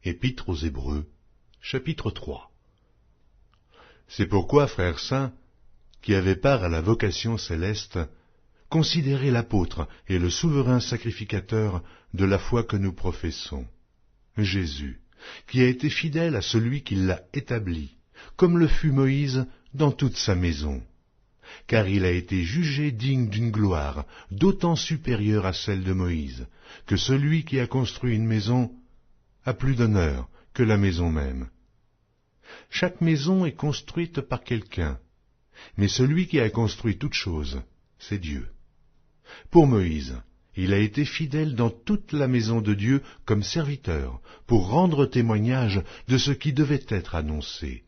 Épître aux Hébreux, chapitre 3. C'est pourquoi, frères saints, qui avez part à la vocation céleste, considérez l'apôtre et le souverain sacrificateur de la foi que nous professons, Jésus, qui a été fidèle à celui qui l'a établi, comme le fut Moïse dans toute sa maison. Car il a été jugé digne d'une gloire d'autant supérieure à celle de Moïse, que celui qui a construit une maison a plus d'honneur que la maison même. Chaque maison est construite par quelqu'un, mais celui qui a construit toute chose, c'est Dieu. Pour Moïse, il a été fidèle dans toute la maison de Dieu comme serviteur, pour rendre témoignage de ce qui devait être annoncé.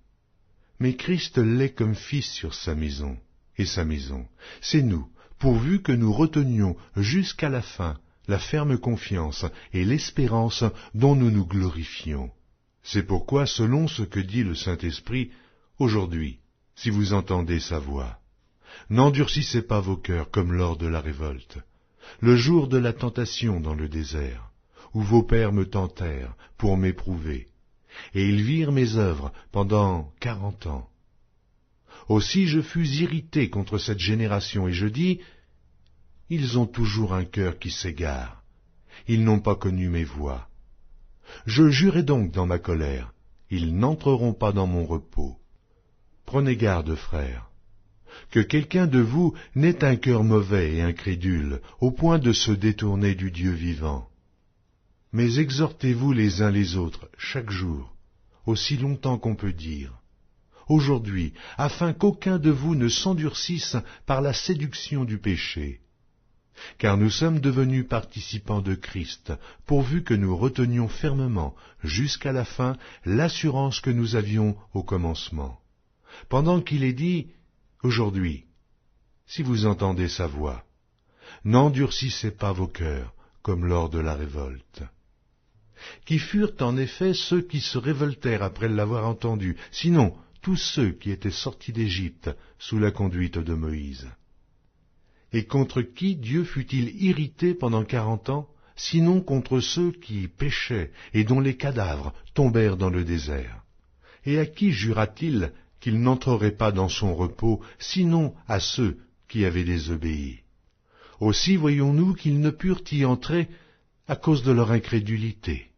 Mais Christ l'est comme fils sur sa maison, et sa maison, c'est nous, pourvu que nous retenions jusqu'à la fin la ferme confiance et l'espérance dont nous nous glorifions. C'est pourquoi, selon ce que dit le Saint-Esprit, aujourd'hui, si vous entendez sa voix, n'endurcissez pas vos cœurs comme lors de la révolte, le jour de la tentation dans le désert, où vos pères me tentèrent pour m'éprouver, et ils virent mes œuvres pendant 40 ans. Aussi je fus irrité contre cette génération, et je dis, ils ont toujours un cœur qui s'égare, ils n'ont pas connu mes voies. Je jurai donc dans ma colère, ils n'entreront pas dans mon repos. Prenez garde, frères, que quelqu'un de vous n'ait un cœur mauvais et incrédule, au point de se détourner du Dieu vivant. Mais exhortez-vous les uns les autres chaque jour, aussi longtemps qu'on peut dire, aujourd'hui, afin qu'aucun de vous ne s'endurcisse par la séduction du péché. Car nous sommes devenus participants de Christ, pourvu que nous retenions fermement, jusqu'à la fin, l'assurance que nous avions au commencement. Pendant qu'il est dit, aujourd'hui, si vous entendez sa voix, n'endurcissez pas vos cœurs, comme lors de la révolte. Qui furent en effet ceux qui se révoltèrent après l'avoir entendu, sinon tous ceux qui étaient sortis d'Égypte sous la conduite de Moïse. Et contre qui Dieu fut-il irrité pendant 40 ans, sinon contre ceux qui péchaient et dont les cadavres tombèrent dans le désert? Et à qui jura-t-il qu'il n'entrerait pas dans son repos, sinon à ceux qui avaient désobéi? Aussi voyons-nous qu'ils ne purent y entrer à cause de leur incrédulité.